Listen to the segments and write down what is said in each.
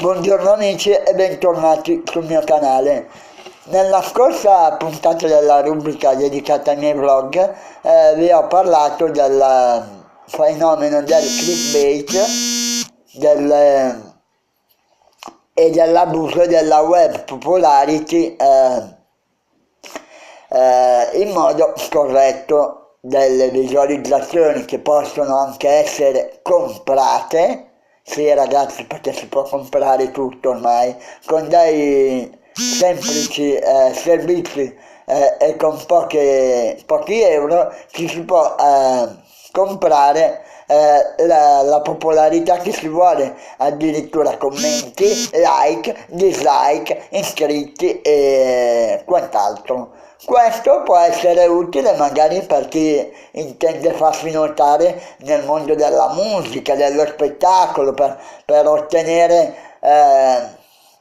Buongiorno amici e bentornati sul mio canale. Nella scorsa puntata della rubrica dedicata ai miei vlog vi ho parlato del fenomeno del clickbait e dell'abuso della web popularity in modo scorretto, delle visualizzazioni che possono anche essere comprate. Sì ragazzi, perché si può comprare tutto ormai, con dei semplici servizi e con pochi euro ci si può comprare la popolarità che si vuole, addirittura commenti, like, dislike, iscritti e quant'altro. Questo può essere utile magari per chi intende farsi notare nel mondo della musica, dello spettacolo, per ottenere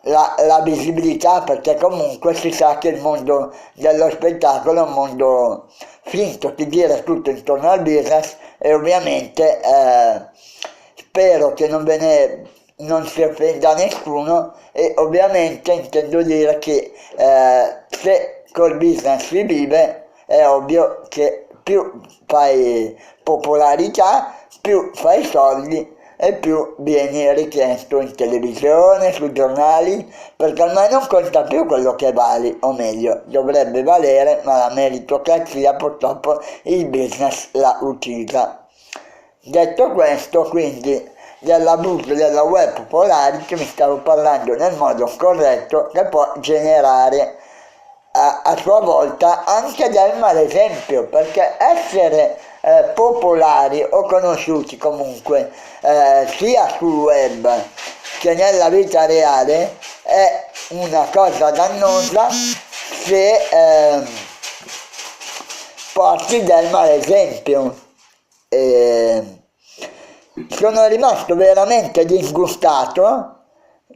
la visibilità, perché comunque si sa che il mondo dello spettacolo è un mondo finto, che gira tutto intorno al business e ovviamente spero che non si offenda nessuno e ovviamente intendo dire che se col business si vive, è ovvio che più fai popolarità, più fai soldi e più vieni richiesto in televisione, sui giornali, perché ormai non conta più quello che vali, o meglio, dovrebbe valere, ma la meritocrazia purtroppo il business la uccisa. Detto questo, quindi, dell'abuso della web popularity vi stavo parlando nel modo scorretto, che può generare a sua volta anche del malesempio, perché essere popolari o conosciuti comunque sia sul web che nella vita reale è una cosa dannosa se porti del malesempio. Sono rimasto veramente disgustato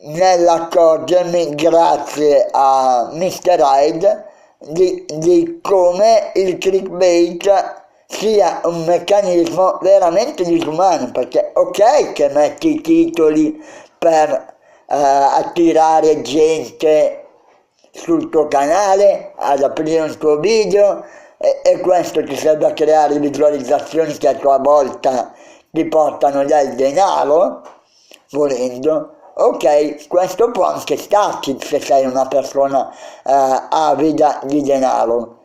nell'accorgermi, grazie a Mr. Hyde, di come il clickbait sia un meccanismo veramente disumano, perché ok che metti i titoli per attirare gente sul tuo canale ad aprire un tuo video e questo ti serve a creare visualizzazioni che a tua volta ti portano del denaro, volendo. Ok, questo può anche starci se sei una persona avida di denaro,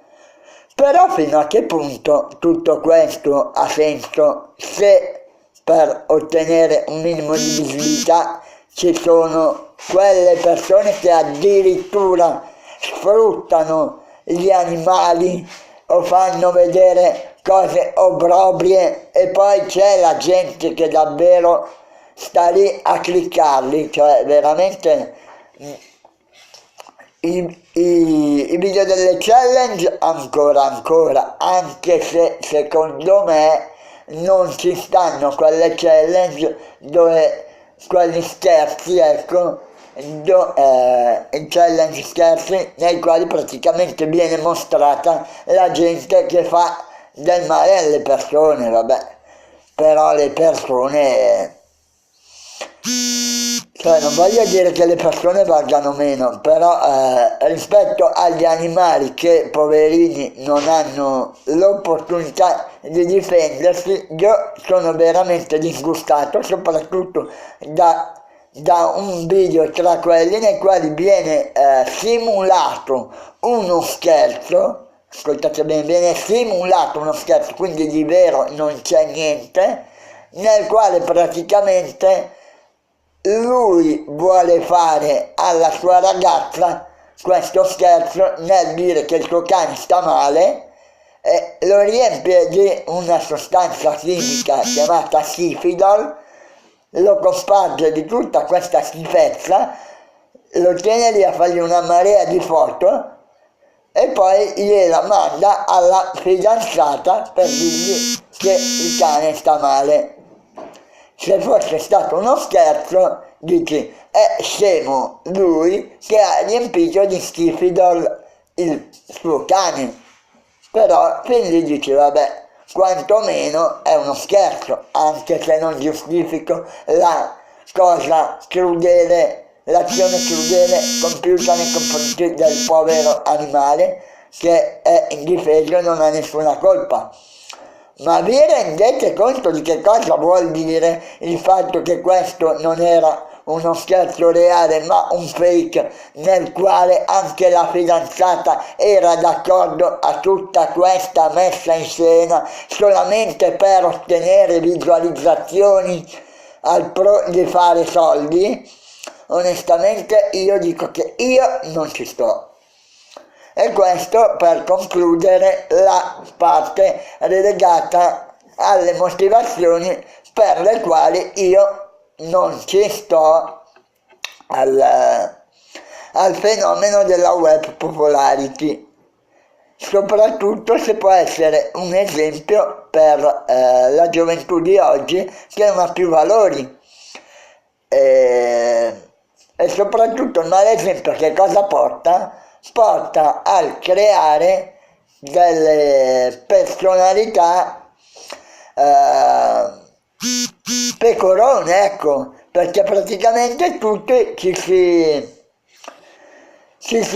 però fino a che punto tutto questo ha senso se per ottenere un minimo di visibilità ci sono quelle persone che addirittura sfruttano gli animali o fanno vedere cose obbrobrie e poi c'è la gente che davvero sta lì a cliccarli, cioè veramente i video delle challenge ancora, anche se secondo me non ci stanno quelle challenge dove quelli scherzi, ecco, i challenge scherzi nei quali praticamente viene mostrata la gente che fa del male alle persone, vabbè, però le persone, cioè non voglio dire che le persone valgano meno, però rispetto agli animali che poverini non hanno l'opportunità di difendersi, io sono veramente disgustato, soprattutto da un video tra quelli nei quali viene simulato uno scherzo. Ascoltate bene, viene simulato uno scherzo, quindi di vero non c'è niente, nel quale praticamente lui vuole fare alla sua ragazza questo scherzo nel dire che il suo cane sta male e lo riempie di una sostanza chimica chiamata Sifidol, lo cosparge di tutta questa schifezza, lo tiene lì a fargli una marea di foto e poi gliela manda alla fidanzata per dirgli che il cane sta male. Se fosse stato uno scherzo, dici, è scemo lui che ha riempito di schifidol il suo cane. Però quindi dici, vabbè, quantomeno è uno scherzo, anche se non giustifico la cosa crudele l'azione crudele compiuta nei confronti del povero animale che è indifeso e non ha nessuna colpa. Ma vi rendete conto di che cosa vuol dire il fatto che questo non era uno scherzo reale ma un fake nel quale anche la fidanzata era d'accordo a tutta questa messa in scena solamente per ottenere visualizzazioni al pro di fare soldi? Onestamente io dico che io non ci sto. E questo per concludere la parte relegata alle motivazioni per le quali io non ci sto al fenomeno della web popularity, soprattutto se può essere un esempio per la gioventù di oggi che non ha più valori. E soprattutto l'esempio che cosa porta? Porta al creare delle personalità pecorone, ecco, perché praticamente tutti ci si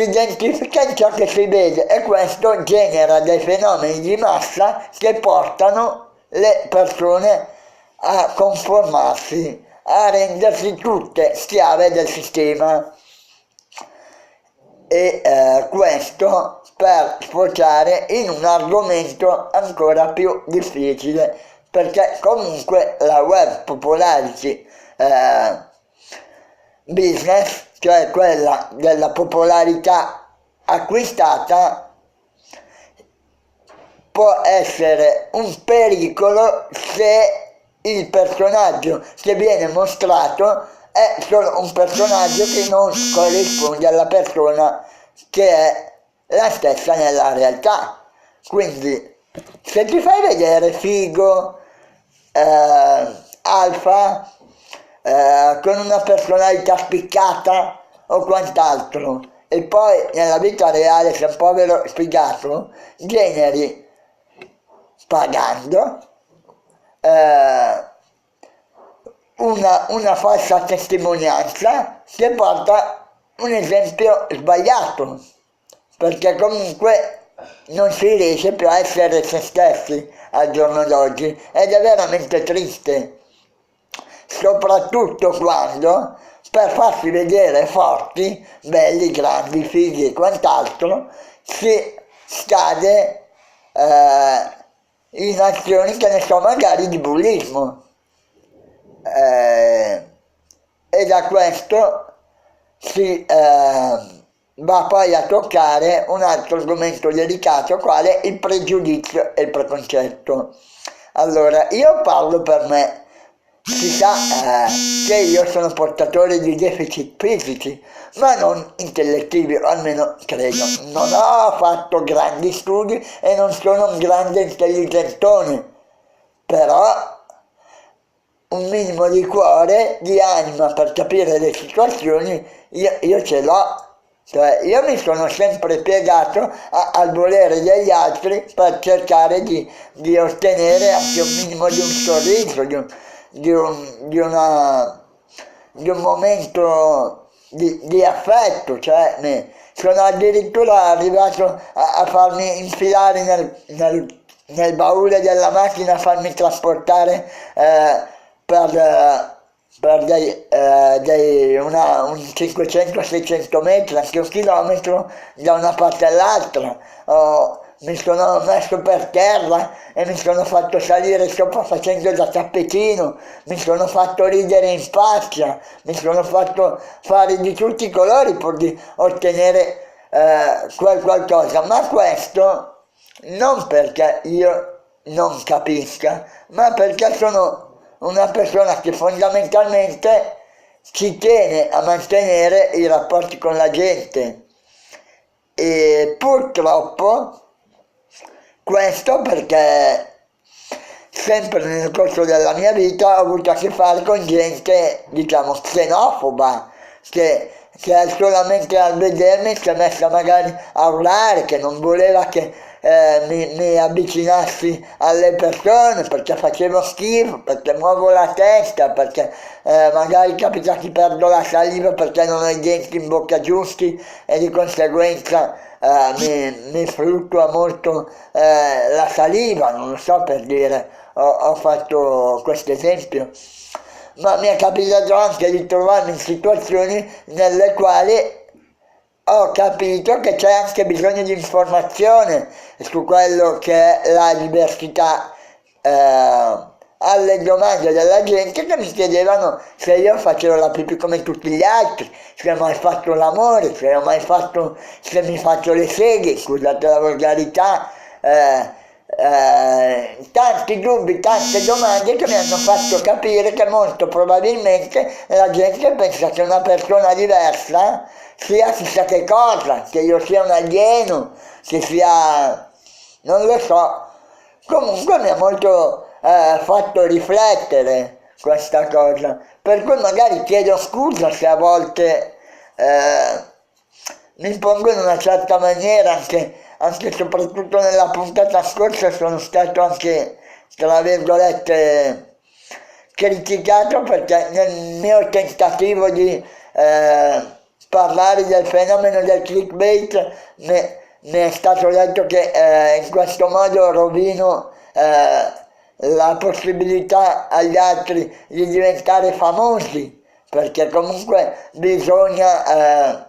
identifica in ciò che si vede e questo genera dei fenomeni di massa che portano le persone a conformarsi, a rendersi tutte schiave del sistema. E questo per sfociare in un argomento ancora più difficile, perché comunque la web popularity business, cioè quella della popolarità acquistata, può essere un pericolo se il personaggio che viene mostrato è solo un personaggio che non corrisponde alla persona che è la stessa nella realtà. Quindi se ti fai vedere figo, alfa, con una personalità spiccata o quant'altro, e poi nella vita reale sei un povero sfigato, generi pagando una falsa testimonianza che porta un esempio sbagliato, perché comunque non si riesce più a essere se stessi al giorno d'oggi ed è veramente triste, soprattutto quando per farsi vedere forti, belli, grandi, fighi e quant'altro si scade in azioni che ne so magari di bullismo. E da questo si va poi a toccare un altro argomento delicato, quale il pregiudizio e il preconcetto. Allora, io parlo per me, si sa che io sono portatore di deficit fisici, ma non intellettivi, o almeno credo. Non ho fatto grandi studi e non sono un grande intelligentone, però un minimo di cuore, di anima per capire le situazioni io ce l'ho. Cioè, io mi sono sempre piegato al volere degli altri per cercare di ottenere anche un minimo di un sorriso, di un momento di affetto. Cioè, sono addirittura arrivato a farmi infilare nel baule della macchina, a farmi trasportare per un 500-600 metri, anche un chilometro, da una parte all'altra. Mi sono messo per terra e mi sono fatto salire sopra facendo da tappetino, mi sono fatto ridere in faccia, mi sono fatto fare di tutti i colori pur di ottenere qualcosa, ma questo non perché io non capisca, ma perché sono una persona che fondamentalmente ci tiene a mantenere i rapporti con la gente. E purtroppo questo perché sempre nel corso della mia vita ho avuto a che fare con gente, diciamo, xenofoba, che che solamente al vedermi si è messa magari a urlare, che non voleva che mi avvicinassi alle persone perché facevo schifo, perché muovo la testa, perché magari capita che perdo la saliva perché non ho i denti in bocca giusti e di conseguenza mi fluttua molto la saliva, non lo so, per dire, ho fatto questo esempio. Ma mi è capitato anche di trovarmi in situazioni nelle quali ho capito che c'è anche bisogno di informazione su quello che è la diversità, alle domande della gente che mi chiedevano se io facevo la pipì come tutti gli altri, se ho mai fatto l'amore, se mi faccio le seghe, scusate la volgarità, tanti dubbi, tante domande che mi hanno fatto capire che molto probabilmente la gente pensa che una persona diversa sia chissà che cosa, che io sia un alieno, che sia... non lo so. Comunque mi ha molto fatto riflettere questa cosa, per cui magari chiedo scusa se a volte mi pongo in una certa maniera, anche soprattutto nella puntata scorsa sono stato anche, tra virgolette, criticato perché nel mio tentativo di parlare del fenomeno del clickbait mi è stato detto che in questo modo rovino la possibilità agli altri di diventare famosi, perché comunque bisogna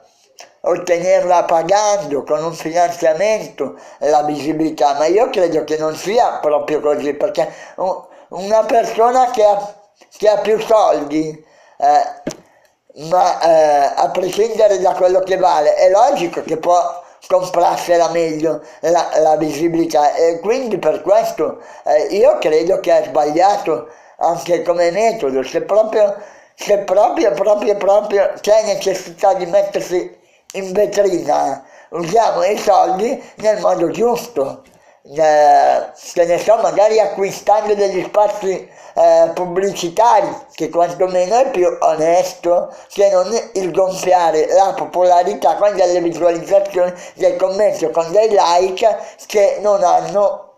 ottenerla pagando con un finanziamento la visibilità, ma io credo che non sia proprio così, perché una persona che ha più soldi, ma a prescindere da quello che vale, è logico che può comprarsela meglio la visibilità, e quindi per questo io credo che è sbagliato anche come metodo, se proprio c'è necessità di mettersi in vetrina, usiamo i soldi nel modo giusto, che ne so, magari acquistando degli spazi pubblicitari, che quantomeno è più onesto che non il gonfiare la popolarità con delle visualizzazioni, dei commenti o con dei like che non hanno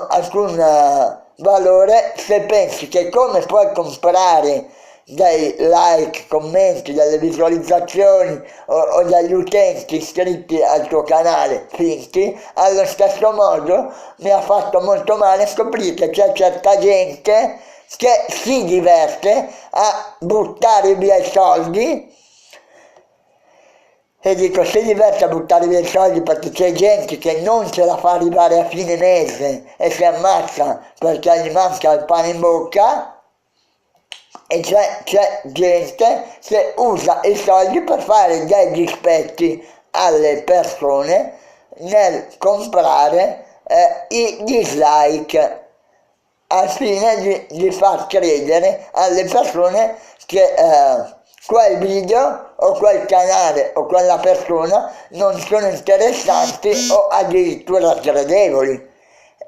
alcun valore, se pensi che come puoi comprare dei like, commenti, delle visualizzazioni o dagli utenti iscritti al tuo canale finti, allo stesso modo mi ha fatto molto male scoprire che c'è certa gente che si diverte a buttare via i soldi, e dico si diverte a buttare via i soldi perché c'è gente che non ce la fa arrivare a fine mese e si ammazza perché gli manca il pane in bocca, e c'è gente che usa i soldi per fare dei dispetti alle persone nel comprare i dislike al fine di far credere alle persone che quel video o quel canale o quella persona non sono interessanti o addirittura sgradevoli.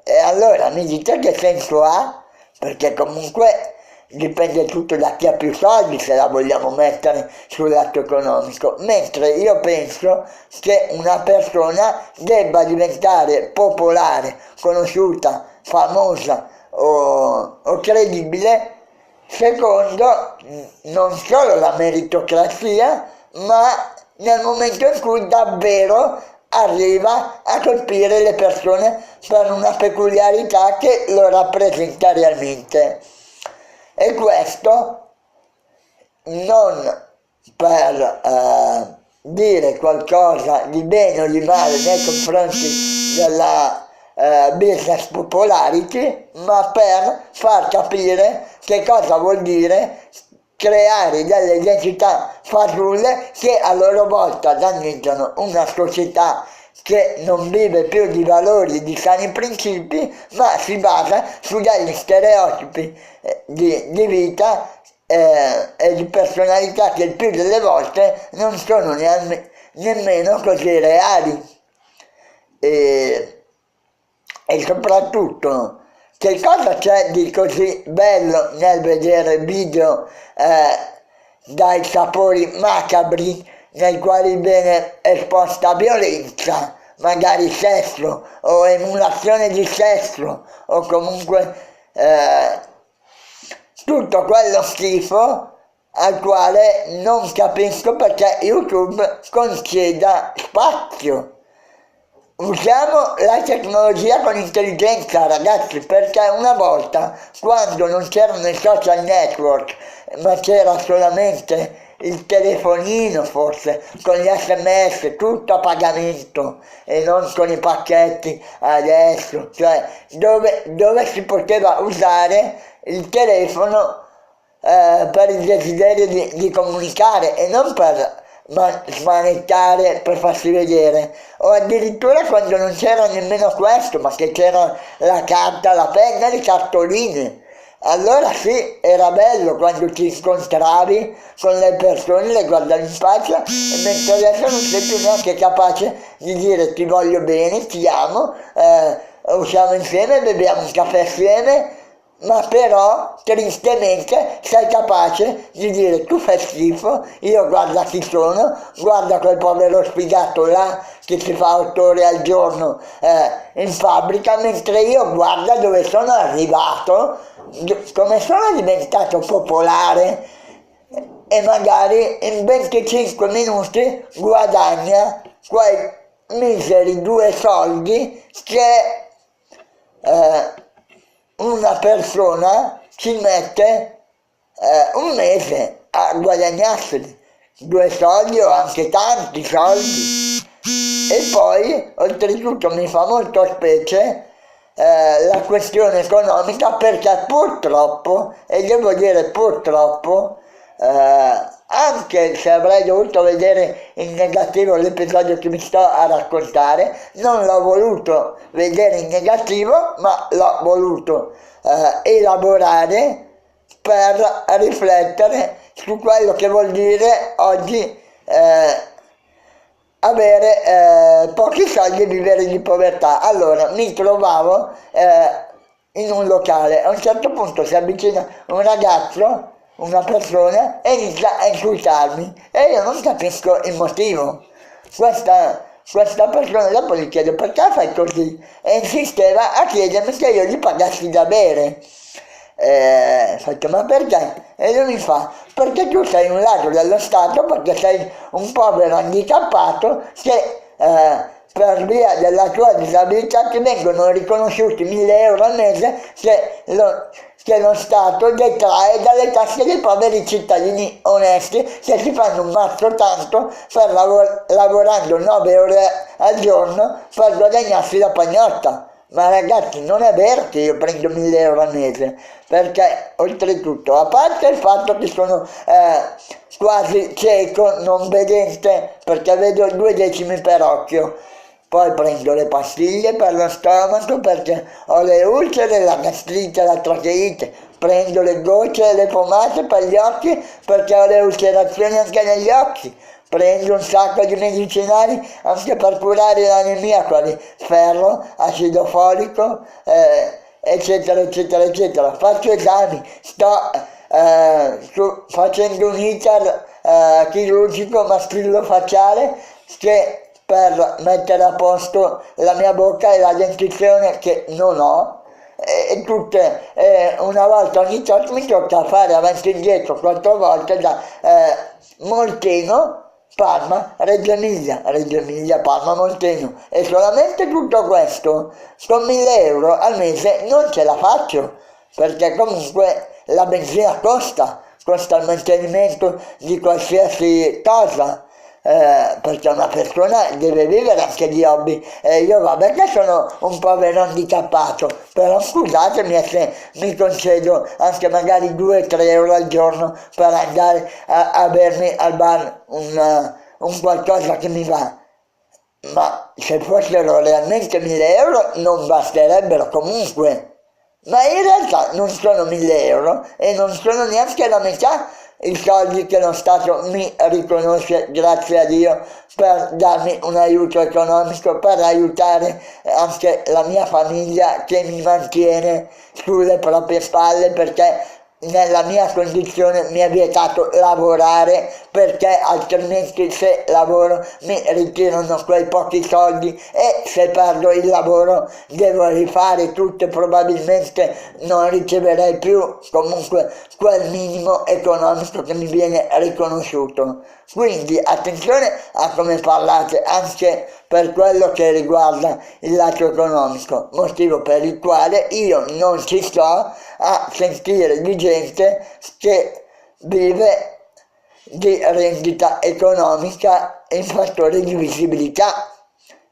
E allora mi dite che senso ha? Perché comunque dipende tutto da chi ha più soldi, se la vogliamo mettere sul lato economico, mentre io penso che una persona debba diventare popolare, conosciuta, famosa o credibile secondo non solo la meritocrazia, ma nel momento in cui davvero arriva a colpire le persone per una peculiarità che lo rappresenta realmente. E questo non per dire qualcosa di bene o di male nei confronti della business popularity, ma per far capire che cosa vuol dire creare delle identità fasulle che a loro volta danneggiano una società che non vive più di valori e di sani principi, ma si basa su degli stereotipi di vita e di personalità che il più delle volte non sono nemmeno così reali. E soprattutto, che cosa c'è di così bello nel vedere video dai sapori macabri nei quali viene esposta violenza, magari sesso o emulazione di sesso o comunque tutto quello schifo al quale non capisco perché YouTube conceda spazio. Usiamo la tecnologia con intelligenza, ragazzi, perché una volta, quando non c'erano i social network, ma c'era solamente il telefonino forse, con gli SMS, tutto a pagamento e non con i pacchetti adesso, cioè dove si poteva usare il telefono per il desiderio di comunicare e non per smanettare per farsi vedere, o addirittura quando non c'era nemmeno questo, ma che c'era la carta, la penna, le cartoline. Allora sì, era bello quando ti incontravi con le persone, le guardavi in faccia, e mentre adesso non sei più neanche capace di dire ti voglio bene, ti amo, usciamo insieme, beviamo un caffè assieme, ma però tristemente sei capace di dire tu fai schifo, io guarda chi sono, guarda quel povero sfigato là che si fa 8 ore al giorno in fabbrica, mentre io guarda dove sono arrivato, come sono diventato popolare e magari in 25 minuti guadagna quei miseri 2 soldi che una persona ci mette un mese a guadagnarseli, 2 soldi o anche tanti soldi. E poi oltretutto mi fa molto specie la questione economica, perché purtroppo, e devo dire purtroppo, anche se avrei dovuto vedere in negativo l'episodio che mi sto a raccontare, non l'ho voluto vedere in negativo, ma l'ho voluto elaborare per riflettere su quello che vuol dire oggi avere pochi soldi e vivere di povertà. Allora mi trovavo in un locale, a un certo punto si avvicina un ragazzo, una persona, e inizia a insultarmi e io non capisco il motivo. Questa persona, dopo gli chiedo perché fai così, e insisteva a chiedermi che io gli pagassi da bere. Faccio, ma perché? E lui mi fa, perché tu sei un ladro dello Stato, perché sei un povero handicappato che per via della tua disabilità ti vengono riconosciuti 1.000 euro al mese che lo Stato detrae dalle tasche dei poveri cittadini onesti che si fanno un mazzo tanto per lavorando 9 ore al giorno per guadagnarsi la pagnotta. Ma ragazzi, non è vero che io prendo 1.000 euro al mese, perché oltretutto, a parte il fatto che sono quasi cieco, non vedente, perché vedo 2 decimi per occhio, poi prendo le pastiglie per lo stomaco perché ho le ulcere, la gastrite, la tracheite, prendo le gocce e le pomate per gli occhi perché ho le ulcerazioni anche negli occhi, prendo un sacco di medicinali anche per curare l'anemia, quali ferro, acido folico, eccetera, eccetera, eccetera. Faccio esami, sto facendo un iter chirurgico mastilofaciale che per mettere a posto la mia bocca e la dentizione che non ho, e tutte, una volta ogni tot mi tocca fare avanti e indietro 4 volte da Molteno, Parma, Reggio Emilia, Parma, Molteno, e solamente tutto questo con 1.000 euro al mese non ce la faccio, perché comunque la benzina costa il mantenimento di qualsiasi cosa, perché una persona deve vivere anche di hobby, e io vabbè che sono un povero handicappato, però scusatemi se mi concedo anche magari 2-3 euro al giorno per andare a bermi al bar un qualcosa che mi va, ma se fossero realmente 1.000 euro non basterebbero comunque. Ma in realtà non sono 1.000 euro e non sono neanche la metà i soldi che lo Stato mi riconosce, grazie a Dio, per darmi un aiuto economico, per aiutare anche la mia famiglia che mi mantiene sulle proprie spalle, perché nella mia condizione mi è vietato lavorare, perché altrimenti se lavoro mi ritirano quei pochi soldi e se perdo il lavoro devo rifare tutto e probabilmente non riceverei più comunque quel minimo economico che mi viene riconosciuto. Quindi attenzione a come parlate anche per quello che riguarda il lato economico, motivo per il quale io non ci sto a sentire di gente che vive di rendita economica in fattori di visibilità.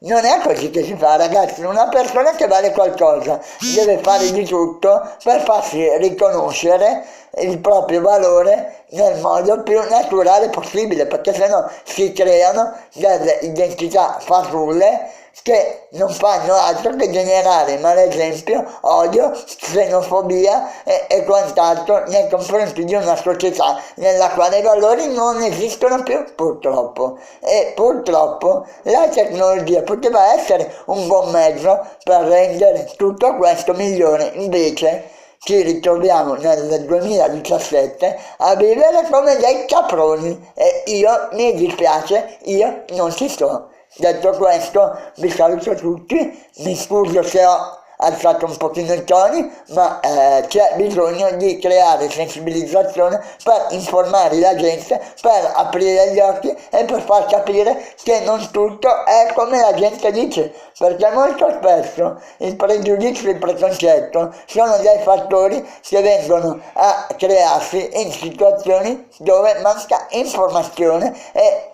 Non è così che si fa, ragazzi. Una persona che vale qualcosa deve fare di tutto per farsi riconoscere il proprio valore nel modo più naturale possibile, perché sennò si creano delle identità fasulle che non fanno altro che generare malesempio, odio, xenofobia e quant'altro nei confronti di una società nella quale i valori non esistono più, purtroppo. E purtroppo la tecnologia poteva essere un buon mezzo per rendere tutto questo migliore, invece ci ritroviamo nel 2017 a vivere come dei caproni e io mi dispiace, io non ci sto. Detto questo, vi saluto tutti, mi scuso se ho alzato un pochino i toni, ma c'è bisogno di creare sensibilizzazione per informare la gente, per aprire gli occhi e per far capire che non tutto è come la gente dice, perché molto spesso il pregiudizio e il preconcetto sono dei fattori che vengono a crearsi in situazioni dove manca informazione e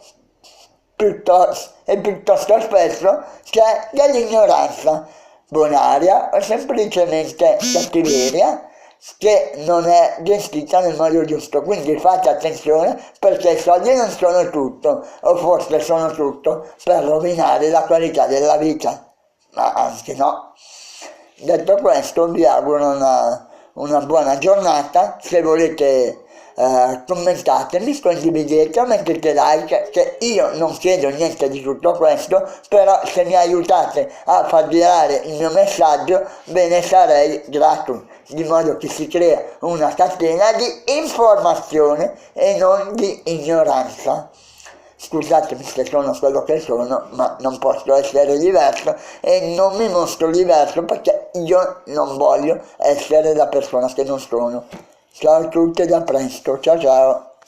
piuttosto spesso c'è dell'ignoranza bonaria o semplicemente cattiveria che non è gestita nel modo giusto. Quindi fate attenzione, perché i soldi non sono tutto, o forse sono tutto per rovinare la qualità della vita, ma anche no. Detto questo, vi auguro una buona giornata. Se volete commentatemi, condividete, mettete like, che io non chiedo niente di tutto questo, però se mi aiutate a far girare il mio messaggio ve ne sarei grato, di modo che si crea una catena di informazione e non di ignoranza. Scusatemi se sono quello che sono, ma non posso essere diverso e non mi mostro diverso perché io non voglio essere la persona che non sono. Ciao a tutti e a presto, ciao ciao!